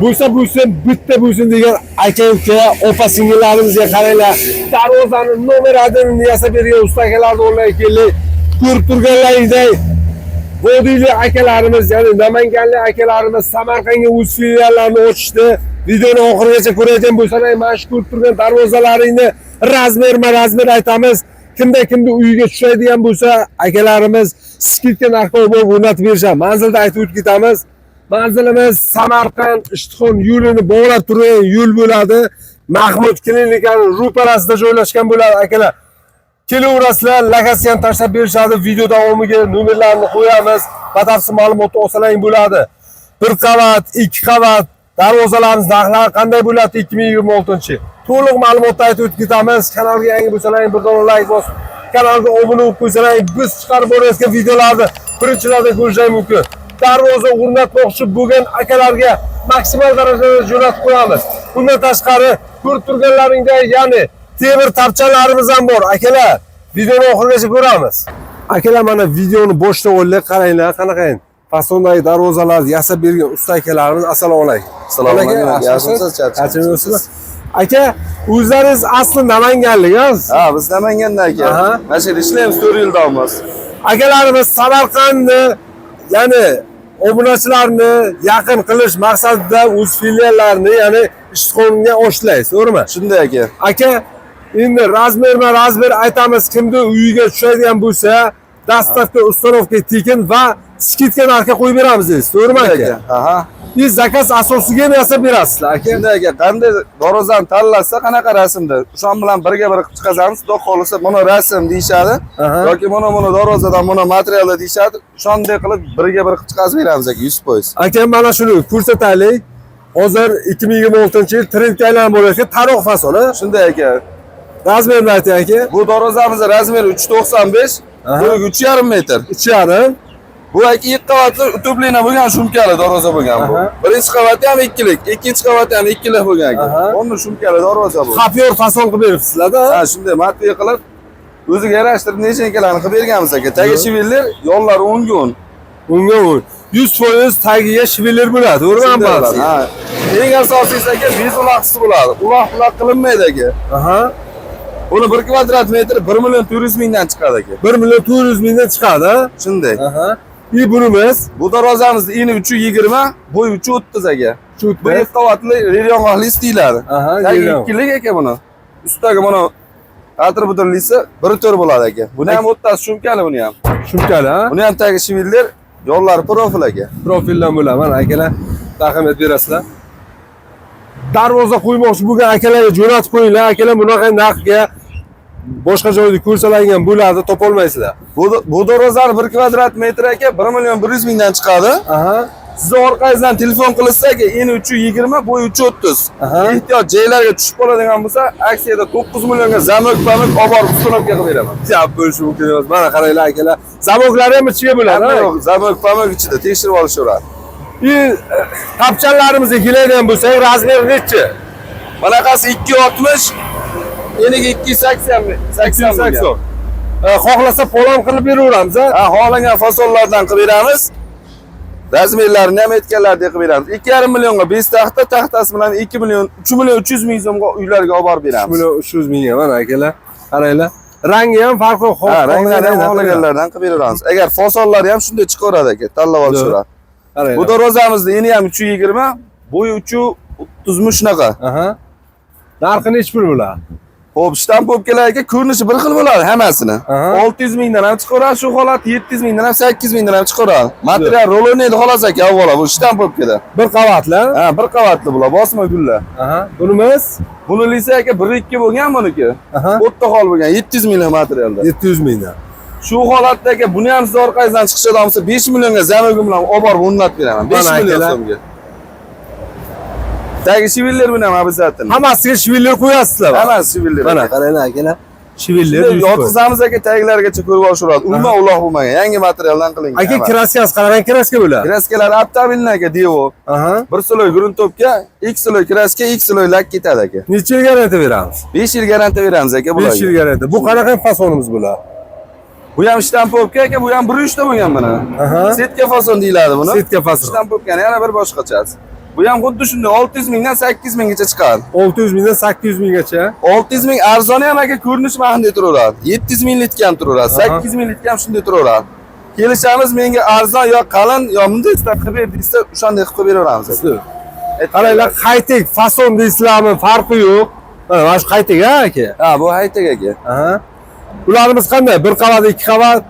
Bo'lsa bitta bo'lsin degan aka-uka, opa-singillarimizga qaranglar. Darvozani nomeradini yasab bergan usta akalarni o'rniga keldik. Ko'rib turganlaringdek Vodiyli akalarimiz, ya'ni Namanganlik akalarimiz Samarqandga o'z filiallarini ochishdi. Videoni oxirigacha ko'rayotgan bo'lsanglar, mana shu ko'rib turgan darvozalaringni razmer aytamiz. Kimda uyiga tushadigan bo'lsa, akalarimiz skidka narxga o'rnatib berishadi. Manzilda aytib o'tib ketamiz. Manzilimiz Samarqand Ishtixon yo'lini bog'lab turgan yo'l bo'ladi. Mahmud klinikaning ro'parasida joylashgan bo'ladi akalar. Kelaverasizlar, lokatsiyani tashlab berishadi. Video davomiga nomerlarini qo'yamiz. Batafsil ma'lumot olsalaring bo'ladi. 1 qavat, 2 qavat darvozalarimiz narxlari qanday bo'ladi 2026-yil. To'liq ma'lumotni aytib o'tib ketamiz. Kanalga yangi bo'lsalaring bir dona like bosib, kanalga obuna bo'lib qo'ysalaring biz chiqarib borayotgan videolarni birinchilardan ko'rishingiz mumkin. Darvoza o'rnatmoqchi bo'lgan akalarga maksimal darajada jo'natib qo'yamiz. Bundan tashqari ko'rib turganlaringdek, ya'ni temir tapchalarimiz ham bor. Akalar, videoni oxirigacha ko'ramiz. Akalar, mana videoni boshdan o'ylab qaranglar, qanaqa fasondagi darvozalarni yasab bergan usta akalarimiz. Assalomu alaykum. Assalomu alaykum. Yaxshimisiz? Aka, o'zlaringiz asli Namanganlik-siz? Ha, biz Namangandan aka. Mana shu ishlaymiz 4 yildamiz. Akalarimiz Samarqandni, ya'ni obunachilarni yaqin qilish maqsadida o'z filiallarini, ya'ni Ishtixonga ochlaysiz, to'g'rimi? Shunday aka. Aka, endi razmer aytamiz, kimda uyiga tushadigan bo'lsa, dastavka, uстановка tekin va skidka narxga qo'yib beramiz deysiz, to'g'rimi aka? Aha. Siz zakaz asosiga yasab berasizlar aka. Shunday aka, qanday darvozani tanlasa, qanaqa rasmda, o'shan bilan birga chiqazamiz, xudo xolisa, buni rasm deyshadi yoki buni darvozadan buni materialda deyshadi. Shunday qilib birga chiqazib beramiz aka, 100%. Aka, mana shuni ko'rsataylik. Hozir 2026-yil trendga aylanib borayotgan taroq fasoli. Shunday aka. Razmerni ayting aka. Bu darvozamizning razmeri 3.95, bo'yi 3.5 metr. 3.5. Bu ikki qavatli utublina bo'lgan shumkali darvoza bo'lgan bu. Birinchi qavati ham ikkilik, ikkinchi qavati ham ikkilik bo'lgan ekan. Uni shumkali darvoza bu. Xapyor fason qilib beribsizlar-da. Ha, shunday matbuot qilib o'ziga yarashtirib nechankalarni qilib berganmiz aka. Tagi shivillar, yo'llari o'ngun. 100% tagiga shivillar bo'ladi, to'g'rimi? Ha. Eng asosiysi aka, bez uloqchisi bo'ladi. Uloq qilinmaydi aka. Uni 1 kvadrat metr 1 million 400 mingdan chiqadi aka. 1 million 400 mingdan chiqadi. Shunday. Bunimiz, bu darvozamizning eni 3.20, bo'yi 3.30 aka. 1 qavatli relyonli deyiladi. Tagi ikkilik aka buni. Ustidagi buni atributorlisi 1.4 bo'ladi aka. Buni ham o'ttasi shumkali buni ham. Shumkali, ha? Buni ham tagi shivillar, yo'llari profil aka. Profildan bo'ladi. Mana akalar, rahmat berasizlar. Darvoza qo'ymoqchi bo'lgan akalarga jo'natib qo'yinglar. Akalar bunaqa narxga boshqa joyda ko'rsalangan bo'ladi, topolmaysizlar. Bu darvozani 1 kvadrat metr aka 1 million 100 mingdan chiqadi. Siz orqangizdan telefon qilsa aka, eni 3.20, bo'yi 3.30. Ehtiyot joylarga tushib qoladigan bo'lsa, aksiyada 9 millionga zamok pamok olib borib uстановка qilib beraman. Gap bo'lishi mumkin emas. Mana qaranglar akalar. Zamoklari ham ichiga bo'ladi. Yo'q, zamok pamok ichida tekshirib olishaveradi. Tapchanlarimizga keladigan bo'lsak, razmer nechi? Bunaqasi 2.60, eniga 2.80. Xohlasa polon qilib beraveramiz, ha? Xohlagan fasonlardan qilib beramiz. Razmerlarini ham aytganlardek qilib beramiz. 2.5 millionga 5 taxta, taxtasi bilan 2 million, 3 million 300 ming so'mga uylarga olib borib beramiz. 3 million 300 mingga mana akalar. Qaranglar. Rangi ham farqli, ranglarni xohlaganlardan qilib beramiz. Agar fasonlari ham shunday chiqaveradi aka, tanlab olishaveradi. Bu darvozamizning eni ham 3.20, bo'yi 3.30 shunaqa. Narxi nechi pul bo'ladi? Xo'p, shtampopkalarga ko'rinishi bir xil bo'ladi hammasini. 600 mingdan ham chiqaradi, shu holat 700 mingdan ham 800 mingdan ham chiqaradi. Material roloniydi xolos aka, avvalo bu shtampopkada. Bir qavatli? Ha, bir qavatli bular, bosma gullar. Bunimiz? Bunisi aka 1.2 bo'lgan buniki. O'tta hol bo'lgan, 700 mingdan materialda. 700 mingdan. Shu holatda aka, buni ham siz orqangizdan chiqishadigan bo'lsa 5 millionga zamogim bilan olib borib o'rnatib beraman. 5 million so'mga. Tagi shivillar bilan обязательно. Hammasiga shivillar qo'yasizlar. Hammasi shivillar. Mana qaranglar akalar. Shivillar yotqizamiz aka, taglargacha ko'rib olishaveradi. Umuman uloq bo'lmagan, yangi materialdan qilingan. Aka, kraskasi qanaqa kraska bo'ladi? Kraskalar avtomobilni aka, Devo. 1 sloy gruntopka, 2 sloy kraska, 2 sloy lak ketadi aka. Necha yil garantiya beramiz? 5 yil garantiya beramiz aka bularga. 5 yil garantiya. Bu qanaqa fasonimiz bo'ladi? Bu ham shtampopka aka, bu ham 1.3 ta bo'lgan mana. Setka fason deyiladi buni. Setka fason. Shtampopkani yana bir boshqachasi. Bu ham xuddi shunday 600 mingdan 800 minggacha chiqadi. 600 mingdan 800 minggacha. 600 ming arzoni ham aka ko'rinish mahallida turaveradi. 700 minglik ham turaveradi. 800 minglik ham shunday turaveradi. Kelishamiz, menga arzon yo qalin yo bunday istab qilib ber deysa, o'shanday qilib beraveramiz. Qaranglar, high-tech fason deysizlarmi, farqi yo'q. Mana shu high-tech aka. Ha, bu high-tech aka. Aha. Ularimiz qanday? Bir qavat, ikki qavat?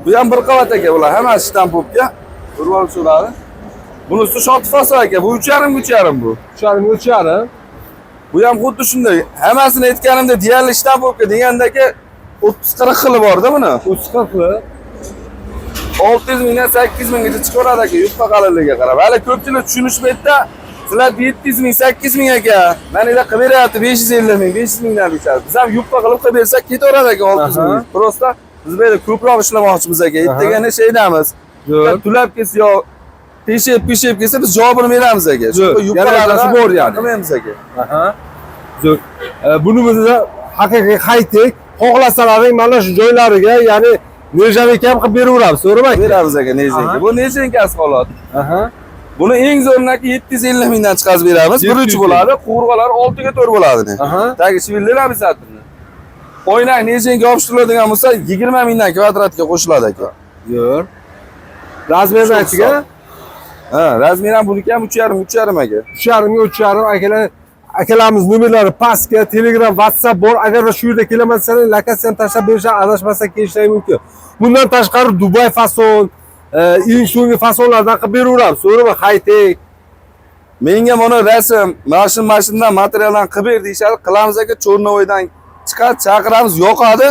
Bu ham bir qavat aka, bular hammasi shtampopga. Ko'rib olishinglar. Bunisi shoti fason aka, bu 3,5 bu. 3,5. Bu ham xuddi shunday. Hammasini aytganimda deyarli shtampopga degandagi 30-40 xili bor-da buni. 30-40 xili. 600 mingdan 800 minggacha chiqaradi aka, yupqa qalinligiga qarab. Hali ko'pchilik tushunishmaydi-da. Sizlar 700 ming, 800 ming aka. Manilar qilib beryapti 550 ming, 500 mingdan deyishadi. Biz ham yupqa qilib bersak ketaveradi aka 600 ming. Prosta biz bu yerda ko'proq ishlamoqchimiz aka. Ertagina shaydamiz. Tulab kelsa yo peshib kelsa biz javobini beramiz aka. Yupqalarimiz bor yani. Qilmaymiz aka. Aha. Zo'r. Buni bizda haqiqiy high-tech xohlasalaring mana shu joylariga, ya'ni Nejanik ham qilib beraveramiz, to'g'rimi aka? Beramiz aka Nejanikka. Bu Nejanikasi holat. Aha. Buni eng zo'rinaki 750 mingdan chiqarib beramiz. 1-3 bo'ladi, quvurg'alari 6 ga 4 bo'ladi. Tagi shiviller obisatini. O'ynak Nejanikka yopishtiriladigan bo'lsa 20 mingdan kvadratga qo'shiladi aka. Yo'q. Razmeri aytiga? Ha, razmeri ham buniki ham 3,5 aka. 3,5 akalar. Akalarimiz nomerlari pastga, Telegram, WhatsApp bor. Agar shu yerda kelaman desang, lokatsiyani tashlab berishar, adashmasa kelishlari mumkin. Bundan tashqari Dubai fason, eng so'nggi fasonlardan qilib beraveramiz, to'g'rimi? High-tech. Menga mana rasm, mashindan materialdan qilib ber deyshadi, qilamiz aka, Cho'rnovoydan chiqadi, chaqiramiz, yoqadi.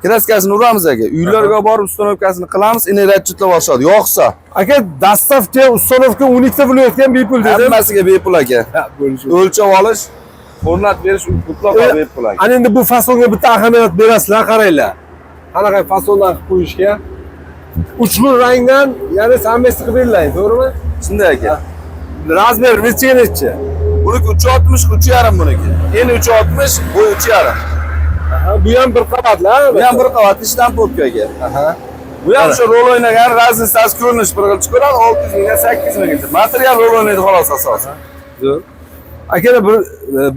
Kraskasini uramiz aka. Uylarga borib ustanovkasini qilamiz, ini ratchetlab olishadi. Yo'qsa, aka, dastavka, ustanovka 12 ta viloyatga bepul dedi. Hammasiga bepul aka. O'lchab olish, o'rnatib berish mutlaqo bepul aka. Ana endi bu fasonga bitta ahamiyat berasizlar, qaranglar. Qanaqa fasonlar qilib qo'yishga. Uch xil rangdan, ya'ni samimiyat qilib beriladi, to'g'rimi? Shunday aka. Razmer necha? Buniki 360, 3,5 buniki. Eni 360, bu 3,5. Aha, bu ham bir qavatlar. Bu ham bir qavat ishdan popka aka. Aha. Bu ham shu rol o'ynagan razistasi ko'rinish bir xil chiqaradi 600 mingdan 800 minggacha. Material rol o'ynaydi xolos asosan. Zo'r. Akalar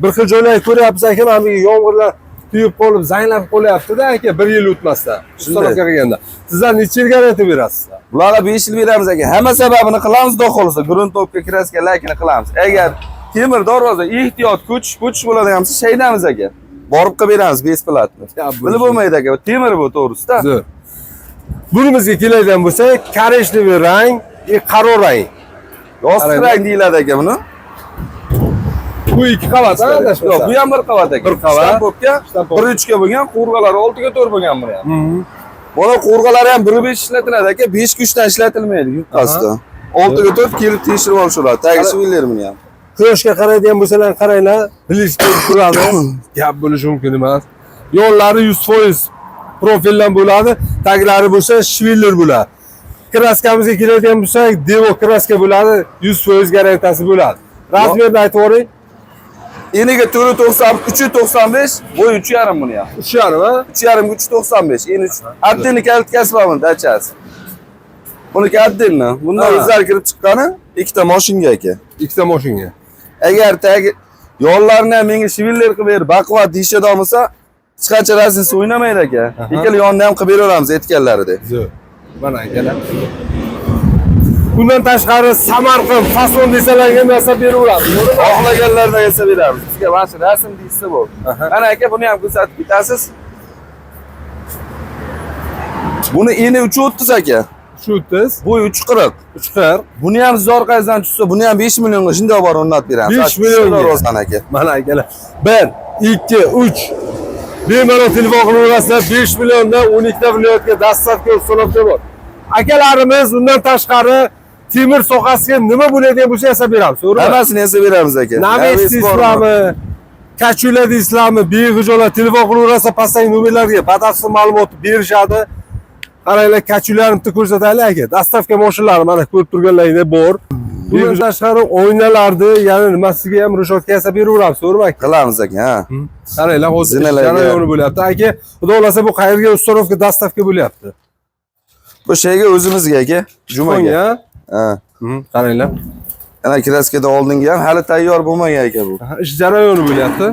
bir xil joylarga ko'ryapmiz aka, mana bu yomg'irlar tuyib qolib, zanglab qolyapti-da aka, 1 yil o'tmasdan. Ustanovka qilganda. Sizlar necha yil garantiya berasizlar? Bularga 5 yil beramiz aka. Hamma sababini qilamiz, xudo xolisa, gruntopga kraska lakini qilamiz. Agar temir darvoza ehtiyot ko'chish bo'ladigan bo'lsa, shaydamiz aka. Borib qilib beramiz besplatni. Bilib bo'lmaydi aka, temir bu to'g'risida. Zo'r. Bunimizga keladigan bo'lsa, korejniy rang, qaro rang. Yostiq rang deyiladi aka buni. Bu 2 qavat, adashmasa. Yo'q, bu ham bir qavat aka. Bir qavat. Shtampopga 1-3 ga bo'lgan, quvurg'alari 6 ga 4 bo'lgan buni ham. Mana quvurg'alari ham 1-5 ishlatiladi aka, 5 kuchdan ishlatilmaydi yutqasida. 6 ga 4 kelib tekshirib olishadi. Tagi shiviller buni ham. Quyoshga qaraydigan bo'lsalar, qaranglar, bilishga turadi. Gap bo'lishi mumkin emas. Yo'llari 100% profildan bo'ladi, taglari bo'lsa shviller bo'ladi. Kraskamizga keladigan bo'lsak, Devo kraska bo'ladi, 100% garantiyasi bo'ladi. Razmerni aytib o'ring. Eniga 395, bo'y 3,5 buni ham. 3,5 ha? 3,5 395. Endi addini kalitkasi bor buni, dachasi. Buniki addinni. Bundan o'zlari kirib chiqqani ikkita mashinga aka. Ikkita mashinga. Agar tagi yo'llarni ham menga shiviller qilib ber, baquvvat deyishadigan bo'lsa, hech qancha razisi o'ynamaydi aka. Ikkala yonini ham qilib beraveramiz aytganlaridek. Zo'r. Mana akalar. Bundan tashqari Samarqand fason desalarga narsa beraveramiz. Xohlaganlardan esa beramiz. Sizga mana shu rasm deysa bo'ldi. Mana aka buni ham ko'rsatib ketasiz. Buni eni 330 aka. 330, bo'y 340. 340. Buni ham siz orqangizdan tushsa, buni ham 5 millionga shunday bor o'rnatib beramiz. 5 millionga rozan aka. Mana akalar. 1, 2, 3. Bemalol telefon qilaverasizlar. 5 milliondan 12 ta viloyatga dastavka ustonovka bor. Akalarimiz undan tashqari temir sohasiga nima bo'ladigan bo'lsa yasab beramiz, to'g'rimi? Hammasini yasab beramiz aka. Naves deysizlarmi? Kachula deysizlarmi? Behijolat telefon qilaverasa, pastdagi nomerlarga batafsil ma'lumot berishadi. Qaranglar, kachularni bitta ko'rsataylik aka. Dastavka mashinalari mana ko'rib turganlaringdek bor. Bundan tashqari oynalarni, ya'ni nimasiga ham rushotka yasab beraveramiz, to'g'rimi aka? Qilamiz aka, ha. Qaranglar, hozir jarayoni bo'lyapti. Aka, xudo xolasa bu qayerga ustanovka dastavka bo'lyapti? Bu shayga o'zimizga aka, Jumaga. Ha. Qaranglar. Ana kraskada oldingi ham hali tayyor bo'lmagan ekan bu. Ish jarayoni bo'lyapti.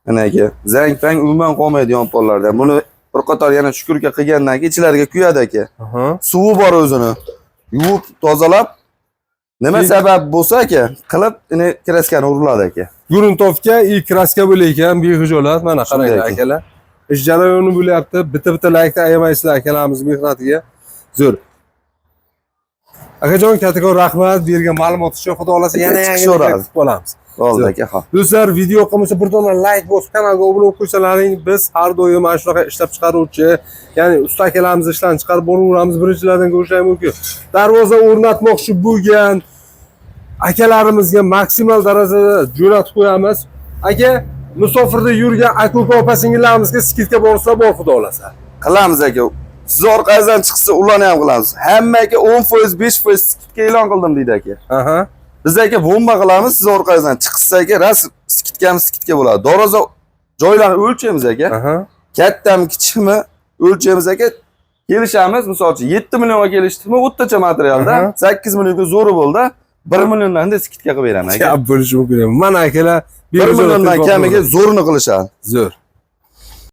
Mana aka, zang-pang umuman qolmaydigan pollardan. Buni bir qator yana shukurga qilgandan keyin ichlariga kuyadi aka. Suvi bor o'zini. Yuvib, tozalab, nima sabab bo'lsa aka, qilib ini kraskani uriladi aka. Gruntovka и kraska bo'layotgan behijolat mana qaranglar akalar. Ish jarayoni bo'lyapti. Bitta laykda ayamaysizlar akalarimiz mehnatiga. Zo'r. Akajon kattakon rahmat bergan ma'lumot uchun. Xudo xolasa yana yangi kutib qolamiz. Bo'ldi aka, xo'p. Do'stlar, video yoqmasa bir dona like bosib kanalga obuna bo'lib qo'ysalaring, biz har doim mana shunaqa ishlab chiqaruvchi, ya'ni usta akalarimiz ishlarni chiqarib boraveramiz, birinchilardan ko'rishlari mumkin. Darvoza o'rnatmoqchi bo'lgan akalarimizga maksimal darajada jo'natib qo'yamiz. Aka, musofirda yurgan aka-uka opa-singillarimizga skidka borsa bor xudo xolasa. Qilamiz aka. Siz orqangizdan chiqsa ularni ham qilamiz. Hammaga 10%, 5% skidka e'lon qildim deydi aka. Aha. Biz aka bomba qilamiz, siz orqangizdan chiqsa aka, ras skidka bo'ladi. Darvoza joylarni o'lchaymiz aka. Aha. Kattami, kichikmi o'lchaymiz aka. Kelishamiz, masalan, 7 millionga kelishdikmi, o'rtacha materialda 8 millionga zo'ri bo'ldi. 1 milliondan da skidka qilib beraman aka. Gap bo'lishi mumkin. Mana akalar 1 milliondan kamiga zo'rini qilishadi. Zo'r.